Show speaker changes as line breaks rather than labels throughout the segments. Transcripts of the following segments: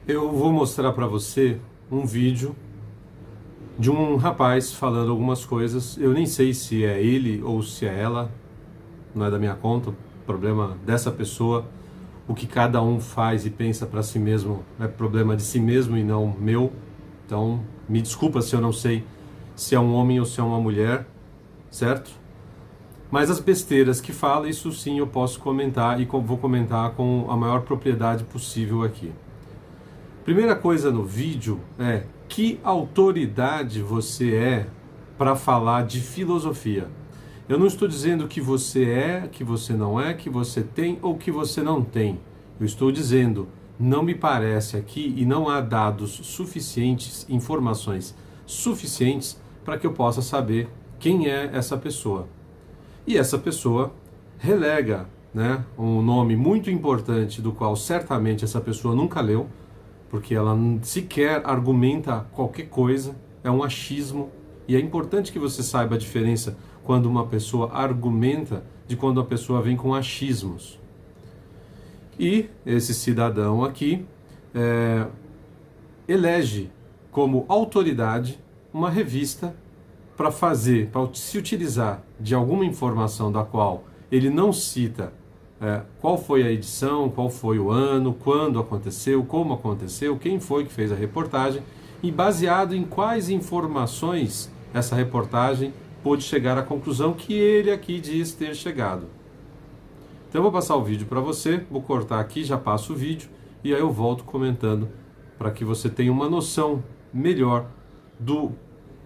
Eu vou mostrar para você um vídeo de um rapaz falando algumas coisas. Eu nem sei se é ele ou se é ela, não é da minha conta, o problema dessa pessoa. O que cada um faz e pensa para si mesmo é problema de si mesmo e não meu. Então, me desculpa se eu não sei se é um homem ou se é uma mulher, certo? Mas as besteiras que fala, isso sim eu posso comentar e vou comentar com a maior propriedade possível aqui. Primeira coisa no vídeo é: que autoridade você é para falar de filosofia? Eu não estou dizendo que você é, que você não é, que você tem ou que você não tem. Eu estou dizendo, não me parece aqui e não há dados suficientes, informações suficientes para que eu possa saber quem é essa pessoa. E essa pessoa relega, né, um nome muito importante do qual certamente essa pessoa nunca leu, porque ela sequer argumenta qualquer coisa, é um achismo, e é importante que você saiba a diferença quando uma pessoa argumenta de quando a pessoa vem com achismos. E esse cidadão aqui elege como autoridade uma revista para se utilizar de alguma informação da qual ele não cita qual foi a edição, qual foi o ano, quando aconteceu, como aconteceu, quem foi que fez a reportagem e baseado em quais informações essa reportagem pôde chegar à conclusão que ele aqui diz ter chegado. Então eu vou passar o vídeo para você, vou cortar aqui, já passo o vídeo e aí eu volto comentando para que você tenha uma noção melhor do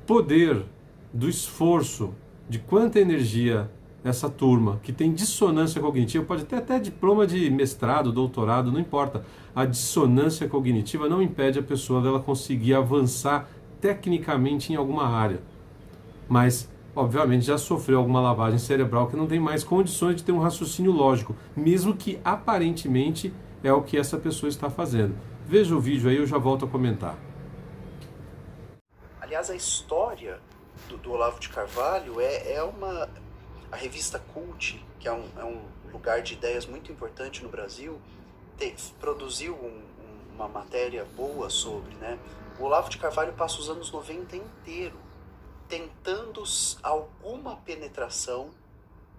poder, do esforço, de quanta energia essa turma que tem dissonância cognitiva, pode ter até diploma de mestrado, doutorado, não importa. A dissonância cognitiva não impede a pessoa dela conseguir avançar tecnicamente em alguma área. Mas, obviamente, já sofreu alguma lavagem cerebral que não tem mais condições de ter um raciocínio lógico, mesmo que aparentemente é o que essa pessoa está fazendo. Veja o vídeo aí, eu já volto a comentar.
Aliás, a história do Olavo de Carvalho a revista Cult, que é um lugar de ideias muito importante no Brasil, produziu uma matéria boa sobre, né? O Olavo de Carvalho passa os anos 90 inteiro tentando alguma penetração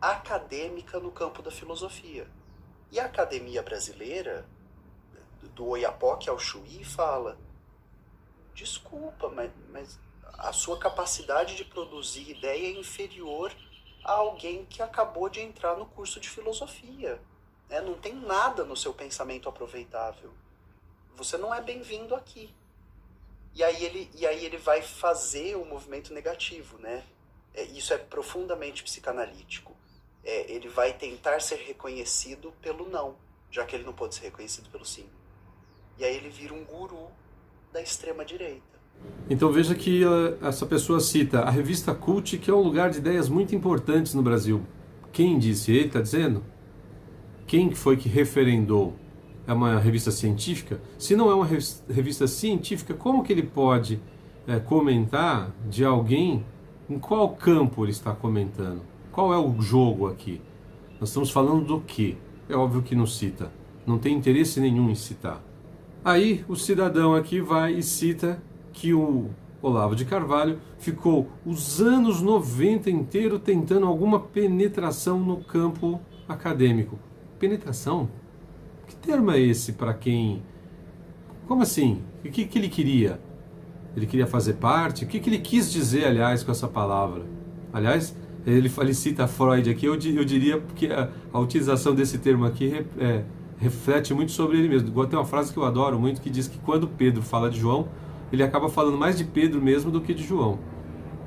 acadêmica no campo da filosofia. E a academia brasileira, do Oiapoque ao Chuí, fala: desculpa, mas a sua capacidade de produzir ideia é inferior a alguém que acabou de entrar no curso de filosofia. Né? Não tem nada no seu pensamento aproveitável. Você não é bem-vindo aqui. E aí ele vai fazer o movimento negativo, né? Isso é profundamente psicanalítico. Ele vai tentar ser reconhecido pelo não, já que ele não pode ser reconhecido pelo sim. E aí ele vira um guru da extrema-direita.
Então veja que essa pessoa cita a revista Cult, que é um lugar de ideias muito importantes no Brasil. Quem disse? Ele está dizendo? Quem foi que referendou? É uma revista científica? Se não é uma revista científica, como que ele pode comentar de alguém? Em qual campo ele está comentando? Qual é o jogo aqui? Nós estamos falando do quê? É óbvio que não cita. Não tem interesse nenhum em citar. Aí o cidadão aqui vai e cita que o Olavo de Carvalho ficou os anos 90 inteiro tentando alguma penetração no campo acadêmico. Penetração? Que termo é esse para quem... Como assim? O que ele queria? Ele queria fazer parte? O que ele quis dizer, aliás, com essa palavra? Aliás, ele cita Freud aqui, eu diria que a utilização desse termo aqui reflete muito sobre ele mesmo. Tem uma frase que eu adoro muito que diz que quando Pedro fala de João, ele acaba falando mais de Pedro mesmo do que de João.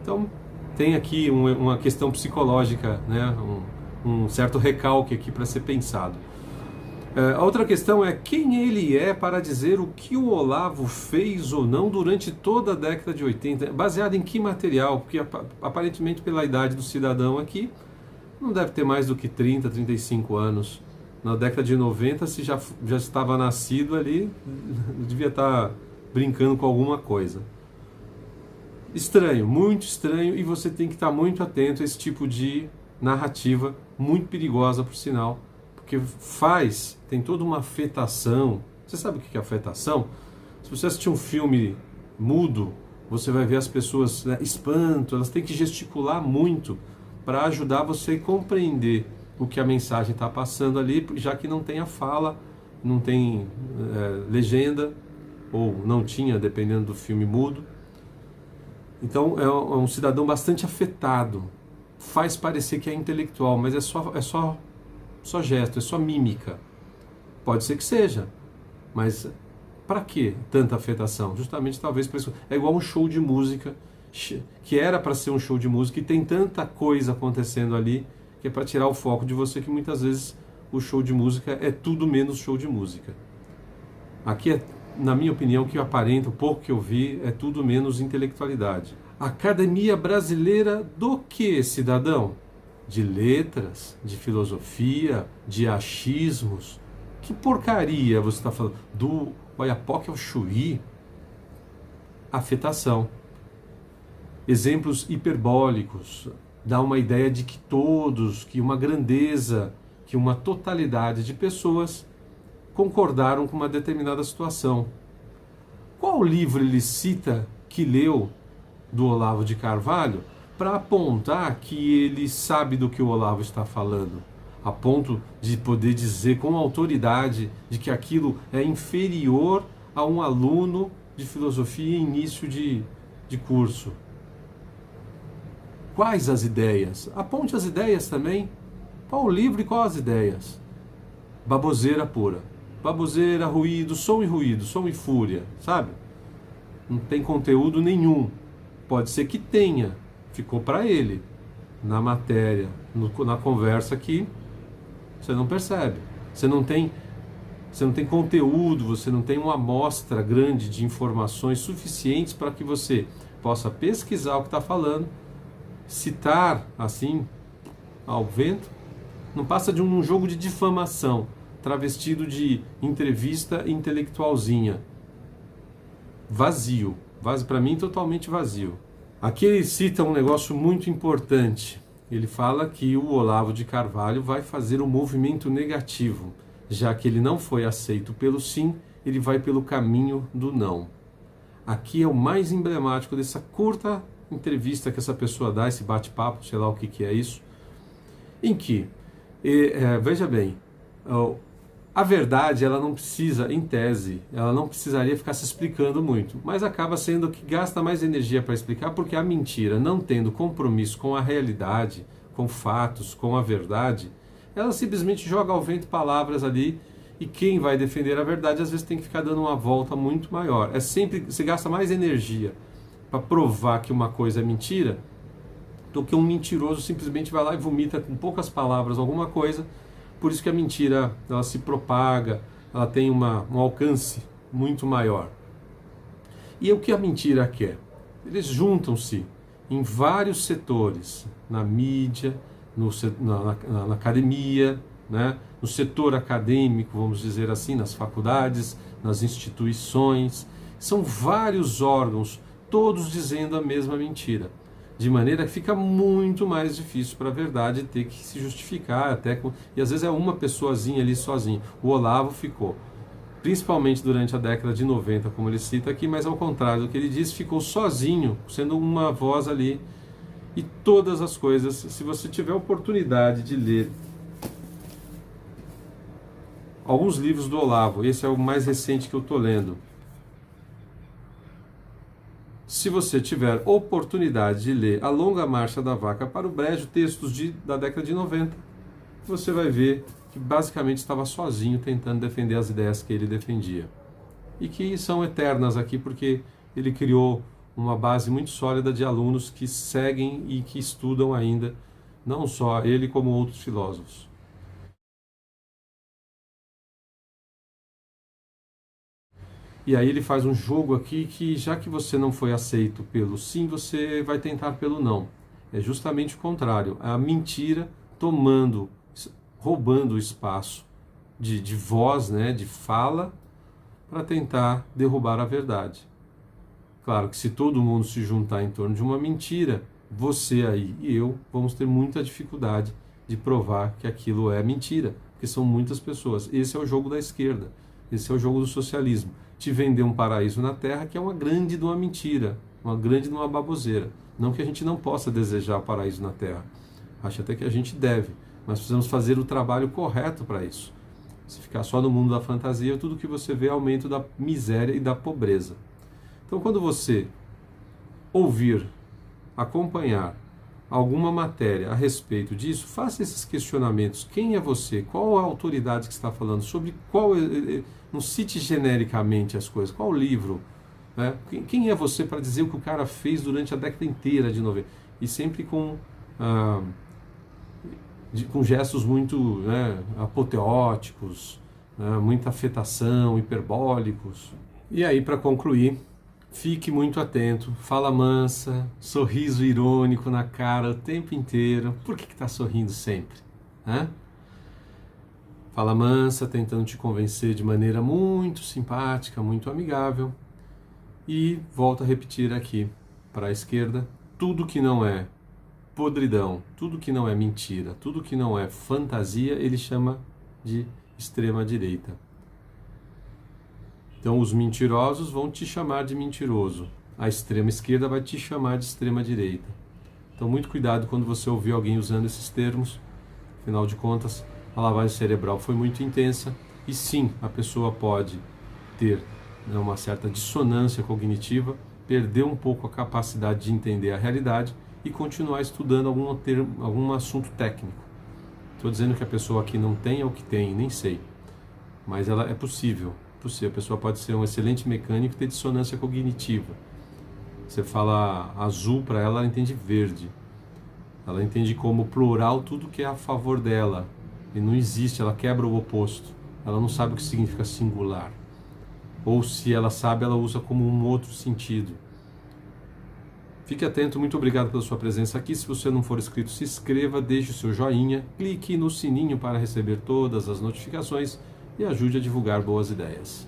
Então, tem aqui uma questão psicológica, né? Um certo recalque aqui para ser pensado. A outra questão é quem ele é para dizer o que o Olavo fez ou não durante toda a década de 80, baseado em que material, porque aparentemente pela idade do cidadão aqui, não deve ter mais do que 30, 35 anos. Na década de 90, se já estava nascido ali, devia estar brincando com alguma coisa. Estranho, muito estranho, e você tem que estar muito atento a esse tipo de narrativa, muito perigosa por sinal, porque tem toda uma afetação. Você sabe o que é afetação? Se você assistir um filme mudo, você vai ver as pessoas, né, espanto, elas têm que gesticular muito para ajudar você a compreender o que a mensagem está passando ali, já que não tem a fala, não tem legenda, ou não tinha, dependendo do filme mudo. Então é um cidadão bastante afetado, faz parecer que é intelectual, mas é só gesto, é só mímica. Pode ser que seja, mas para que tanta afetação? Justamente talvez para isso. É igual um show de música, que era para ser um show de música e tem tanta coisa acontecendo ali, que é para tirar o foco de você, que muitas vezes o show de música é tudo menos show de música. Aqui é, na minha opinião, o que aparenta, o pouco que eu vi, é tudo menos intelectualidade. Academia Brasileira do quê, cidadão? De letras, de filosofia, de achismos. Que porcaria você está falando? Do Oiapoque ao Chuí? Afetação. Exemplos hiperbólicos. Dá uma ideia de que todos, que uma grandeza, que uma totalidade de pessoas concordaram com uma determinada situação. Qual livro ele cita que leu do Olavo de Carvalho para apontar que ele sabe do que o Olavo está falando, a ponto de poder dizer com autoridade de que aquilo é inferior a um aluno de filosofia em início de curso? Quais as ideias? Aponte as ideias também. Qual o livro e qual as ideias? Baboseira pura. Baboseira, ruído, som e fúria, sabe? Não tem conteúdo nenhum. Pode ser que tenha, ficou para ele, na matéria, na conversa que você não percebe. Você não tem conteúdo, você não tem uma amostra grande de informações suficientes para que você possa pesquisar o que está falando, citar assim, ao vento. Não passa de um jogo de difamação, travestido de entrevista intelectualzinha. Vazio. Para mim, totalmente vazio. Aqui ele cita um negócio muito importante. Ele fala que o Olavo de Carvalho vai fazer um movimento negativo. Já que ele não foi aceito pelo sim, ele vai pelo caminho do não. Aqui é o mais emblemático dessa curta entrevista que essa pessoa dá, esse bate-papo, sei lá o que é isso, em que, veja bem, a verdade, ela não precisa, em tese, ela não precisaria ficar se explicando muito, mas acaba sendo que gasta mais energia para explicar, porque a mentira, não tendo compromisso com a realidade, com fatos, com a verdade, ela simplesmente joga ao vento palavras ali, e quem vai defender a verdade às vezes tem que ficar dando uma volta muito maior. É sempre, você gasta mais energia para provar que uma coisa é mentira, do que um mentiroso simplesmente vai lá e vomita com poucas palavras alguma coisa. Por isso que a mentira, ela se propaga, ela tem um alcance muito maior. E o que a mentira quer? Eles juntam-se em vários setores, na mídia, na academia, né? No setor acadêmico, vamos dizer assim, nas faculdades, nas instituições. São vários órgãos, todos dizendo a mesma mentira. De maneira que fica muito mais difícil para a verdade ter que se justificar, e às vezes é uma pessoazinha ali sozinho. O Olavo ficou, principalmente durante a década de 90, como ele cita aqui, mas ao contrário do que ele diz, ficou sozinho, sendo uma voz ali. E todas as coisas, se você tiver oportunidade de ler alguns livros do Olavo, esse é o mais recente que eu estou lendo. Se você tiver oportunidade de ler A Longa Marcha da Vaca para o Brejo, textos da década de 90, você vai ver que basicamente estava sozinho tentando defender as ideias que ele defendia. E que são eternas aqui porque ele criou uma base muito sólida de alunos que seguem e que estudam ainda, não só ele como outros filósofos. E aí ele faz um jogo aqui que, já que você não foi aceito pelo sim, você vai tentar pelo não. É justamente o contrário. A mentira roubando o espaço de voz, né, de fala, para tentar derrubar a verdade. Claro que se todo mundo se juntar em torno de uma mentira, você aí e eu vamos ter muita dificuldade de provar que aquilo é mentira, porque são muitas pessoas. Esse é o jogo da esquerda. Esse é o jogo do socialismo. Te vender um paraíso na Terra que é uma grande de uma mentira, uma grande de uma baboseira. Não que a gente não possa desejar o paraíso na Terra. Acho até que a gente deve, mas precisamos fazer o trabalho correto para isso. Se ficar só no mundo da fantasia, tudo que você vê é aumento da miséria e da pobreza. Então, quando você ouvir, acompanhar alguma matéria a respeito disso, faça esses questionamentos. Quem é você? Qual a autoridade que está falando? Sobre qual... Não cite genericamente as coisas. Qual livro? Né? Quem é você para dizer o que o cara fez durante a década inteira de 90? E sempre com gestos muito, né, apoteóticos, né, muita afetação, hiperbólicos. E aí, para concluir, fique muito atento, fala mansa, sorriso irônico na cara o tempo inteiro. Por que está sorrindo sempre? Né? Fala mansa, tentando te convencer de maneira muito simpática, muito amigável. E volto a repetir aqui, para a esquerda, tudo que não é podridão, tudo que não é mentira, tudo que não é fantasia, ele chama de extrema direita. Então os mentirosos vão te chamar de mentiroso, a extrema esquerda vai te chamar de extrema direita. Então muito cuidado quando você ouvir alguém usando esses termos. Afinal de contas, a lavagem cerebral foi muito intensa e sim, a pessoa pode ter, né, uma certa dissonância cognitiva, perder um pouco a capacidade de entender a realidade e continuar estudando algum assunto técnico. Estou dizendo que a pessoa aqui não tem ou que tem, nem sei. Mas ela é possível. A pessoa pode ser um excelente mecânico e ter dissonância cognitiva. Você fala azul para ela, ela entende verde. Ela entende como plural tudo que é a favor dela. E não existe, ela quebra o oposto. Ela não sabe o que significa singular. Ou se ela sabe, ela usa como um outro sentido. Fique atento, muito obrigado pela sua presença aqui. Se você não for inscrito, se inscreva, deixe o seu joinha, clique no sininho para receber todas as notificações e ajude a divulgar boas ideias.